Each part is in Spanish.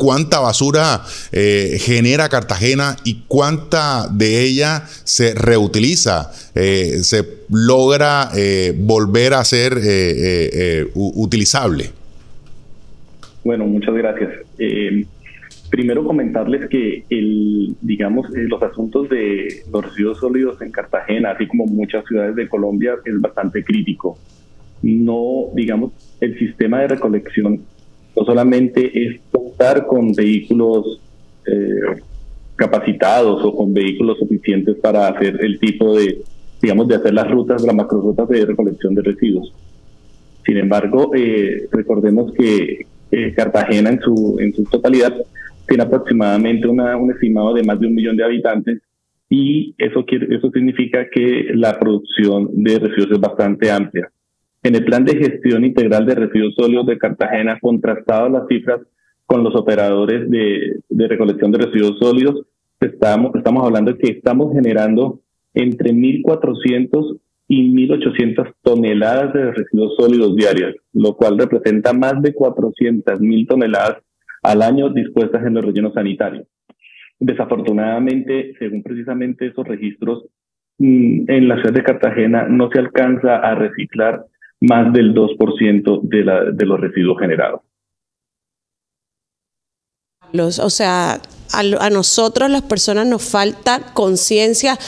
cuánta basura genera Cartagena y cuánta de ella se reutiliza, se logra volver a ser utilizable. Bueno, muchas gracias. Primero comentarles que los asuntos de los residuos sólidos en Cartagena, así como muchas ciudades de Colombia, es bastante crítico. No, el sistema de recolección no solamente es contar con vehículos capacitados o con vehículos suficientes para hacer el tipo de, de hacer las macrorutas de recolección de residuos. Sin embargo, recordemos que Cartagena en su totalidad tiene aproximadamente un estimado de más de 1 millón de habitantes, y eso significa que la producción de residuos es bastante amplia. En el plan de gestión integral de residuos sólidos de Cartagena, contrastado las cifras con los operadores de recolección de residuos sólidos, estamos hablando de que estamos generando entre 1.400 y 1.800 toneladas de residuos sólidos diarias, lo cual representa más de 400.000 toneladas al año dispuestas en los rellenos sanitarios. Desafortunadamente, según precisamente esos registros, en la ciudad de Cartagena no se alcanza a reciclar más del 2% de los residuos generados. O sea, a nosotros las personas nos falta conciencia.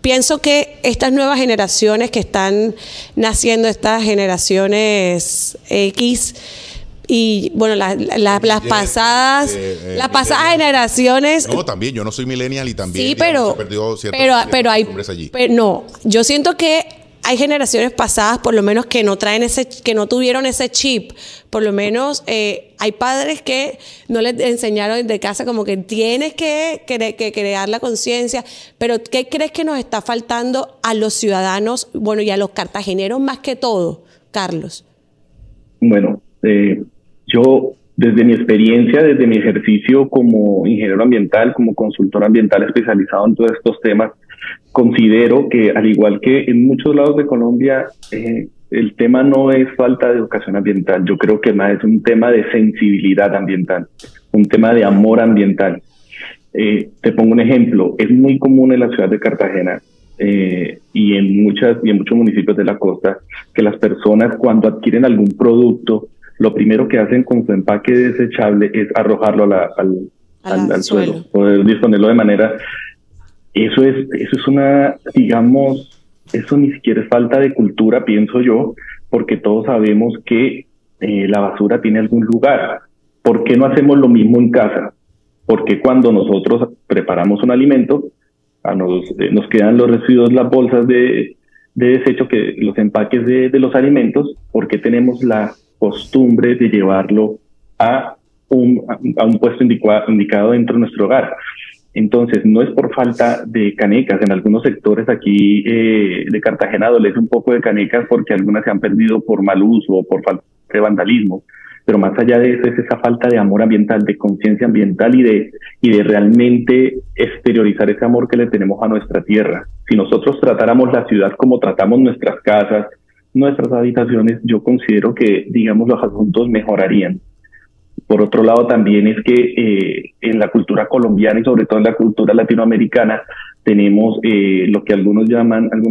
Pienso que estas nuevas generaciones que están naciendo, estas generaciones X, y bueno, las pasadas generaciones. No, también, yo no soy millennial y también sí, pero, se perdió ciertas costumbres allí. Pero no, yo siento que hay generaciones pasadas, por lo menos, que no tuvieron ese chip. Por lo menos hay padres que no les enseñaron de casa como que tienes que crear la conciencia. Pero ¿qué crees que nos está faltando a los ciudadanos, bueno, y a los cartageneros más que todo, Carlos? Bueno, yo desde mi experiencia, desde mi ejercicio como ingeniero ambiental, como consultor ambiental especializado en todos estos temas, considero que, al igual que en muchos lados de Colombia, el tema no es falta de educación ambiental. Yo creo que más es un tema de sensibilidad ambiental, un tema de amor ambiental. Te pongo un ejemplo. Es muy común en la ciudad de Cartagena y en muchos municipios de la costa que las personas, cuando adquieren algún producto, lo primero que hacen con su empaque desechable es arrojarlo al suelo, poder disponerlo de manera. Eso es una, eso ni siquiera es falta de cultura, pienso yo, porque todos sabemos que la basura tiene algún lugar. ¿Por qué no hacemos lo mismo en casa? Porque cuando nosotros preparamos un alimento, nos quedan los residuos, las bolsas de desecho, los empaques de los alimentos, porque tenemos la costumbre de llevarlo a un puesto indicado dentro de nuestro hogar. Entonces, no es por falta de canecas. En algunos sectores aquí de Cartagena adolece un poco de canecas porque algunas se han perdido por mal uso o por falta de vandalismo. Pero más allá de eso es esa falta de amor ambiental, de conciencia ambiental y de realmente exteriorizar ese amor que le tenemos a nuestra tierra. Si nosotros tratáramos la ciudad como tratamos nuestras casas, nuestras habitaciones, yo considero que, los asuntos mejorarían. Por otro lado, también es que en la cultura colombiana y sobre todo en la cultura latinoamericana tenemos lo que algunos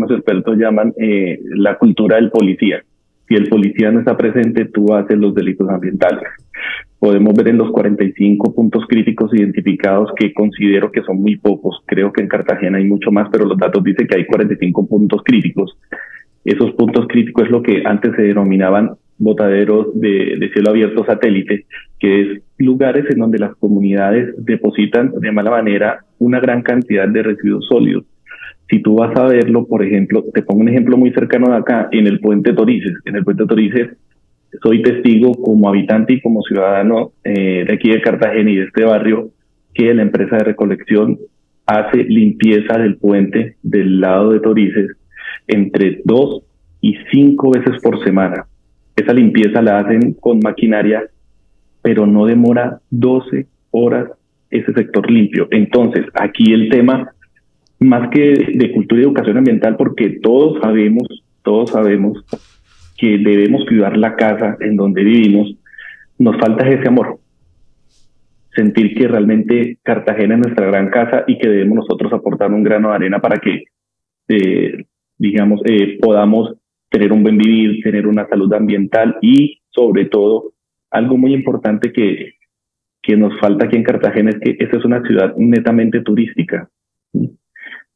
expertos llaman la cultura del policía. Si el policía no está presente, tú haces los delitos ambientales. Podemos ver en los 45 puntos críticos identificados, que considero que son muy pocos. Creo que en Cartagena hay mucho más, pero los datos dicen que hay 45 puntos críticos. Esos puntos críticos es lo que antes se denominaban botaderos de cielo abierto satélite, que es lugares en donde las comunidades depositan de mala manera una gran cantidad de residuos sólidos. Si tú vas a verlo, por ejemplo, te pongo un ejemplo muy cercano de acá, en el Puente Torices. En el Puente Torices soy testigo como habitante y como ciudadano de aquí de Cartagena y de este barrio, que la empresa de recolección hace limpieza del puente del lado de Torices entre 2 y 5 veces por semana. Esa limpieza la hacen con maquinaria, pero no demora 12 horas ese sector limpio. Entonces, aquí el tema, más que de cultura y educación ambiental, porque todos sabemos que debemos cuidar la casa en donde vivimos, nos falta ese amor. sentir que realmente Cartagena es nuestra gran casa y que debemos nosotros aportar un grano de arena para que, podamos tener un buen vivir, tener una salud ambiental y, sobre todo, algo muy importante que nos falta aquí en Cartagena es que esta es una ciudad netamente turística.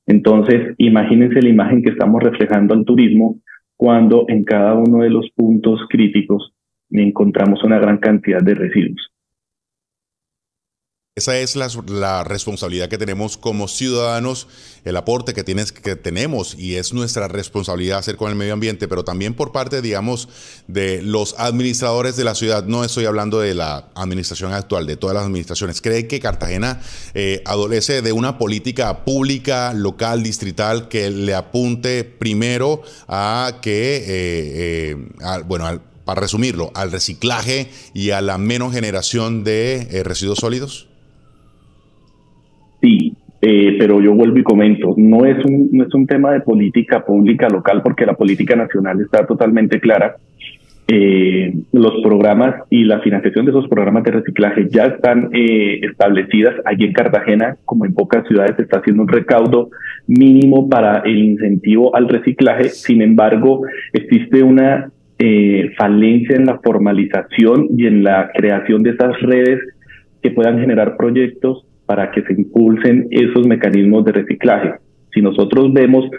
Entonces, imagínense la imagen que estamos reflejando al turismo cuando en cada uno de los puntos críticos encontramos una gran cantidad de residuos. Esa es la responsabilidad que tenemos como ciudadanos, el aporte que tenemos y es nuestra responsabilidad hacer con el medio ambiente, pero también por parte, digamos, de los administradores de la ciudad. No estoy hablando de la administración actual, de todas las administraciones. ¿Cree que Cartagena adolece de una política pública, local, distrital, que le apunte primero a que, para resumirlo, al reciclaje y a la menos generación de residuos sólidos? Sí, pero yo vuelvo y comento, no es un tema de política pública local porque la política nacional está totalmente clara. Los programas y la financiación de esos programas de reciclaje ya están establecidas. Aquí en Cartagena, como en pocas ciudades, se está haciendo un recaudo mínimo para el incentivo al reciclaje. Sin embargo, existe una falencia en la formalización y en la creación de esas redes que puedan generar proyectos para que se impulsen esos mecanismos de reciclaje. Si nosotros vemos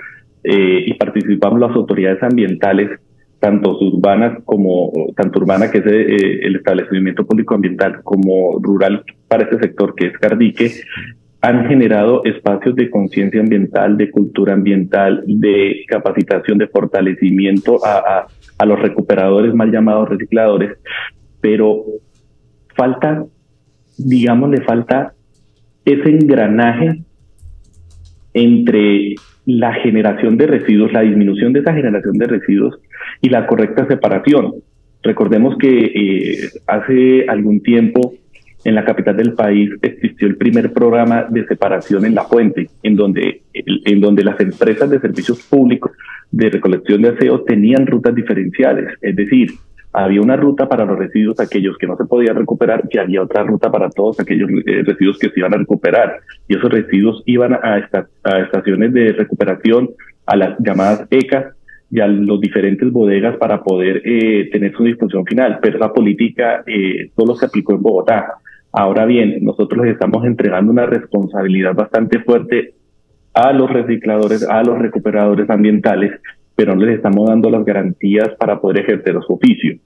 y participamos las autoridades ambientales, tanto urbana que es el establecimiento público ambiental, como rural para este sector que es Cardique, han generado espacios de conciencia ambiental, de cultura ambiental, de capacitación, de fortalecimiento a los recuperadores, mal llamados recicladores, pero falta ese engranaje entre la generación de residuos, la disminución de esa generación de residuos y la correcta separación. Recordemos que hace algún tiempo en la capital del país existió el primer programa de separación en La Fuente, en donde las empresas de servicios públicos de recolección de aseo tenían rutas diferenciales, es decir, había una ruta para los residuos aquellos que no se podían recuperar y había otra ruta para todos aquellos residuos que se iban a recuperar. Y esos residuos iban a estaciones de recuperación, a las llamadas ECAs y a los diferentes bodegas para poder tener su disposición final. Pero la política solo se aplicó en Bogotá. Ahora bien, nosotros les estamos entregando una responsabilidad bastante fuerte a los recicladores, a los recuperadores ambientales, pero no les estamos dando las garantías para poder ejercer su oficio.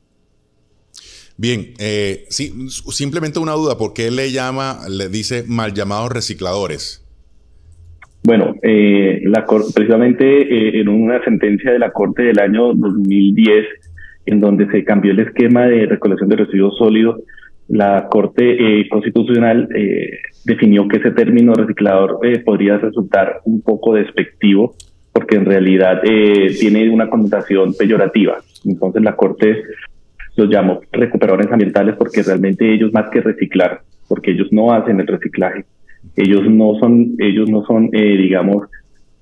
Bien, sí, simplemente una duda, ¿por qué le dice mal llamados recicladores? Bueno, precisamente en una sentencia de la Corte del año 2010, en donde se cambió el esquema de recolección de residuos sólidos, la Corte Constitucional definió que ese término reciclador podría resultar un poco despectivo, porque en realidad tiene una connotación peyorativa. Entonces la Corte los llamó recuperadores ambientales porque realmente ellos, más que reciclar, porque ellos no hacen el reciclaje, ellos no son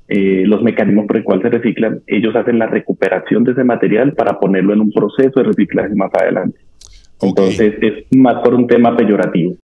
los mecanismos por el cual se reciclan, ellos hacen la recuperación de ese material para ponerlo en un proceso de reciclaje más adelante. Entonces es más por un tema peyorativo.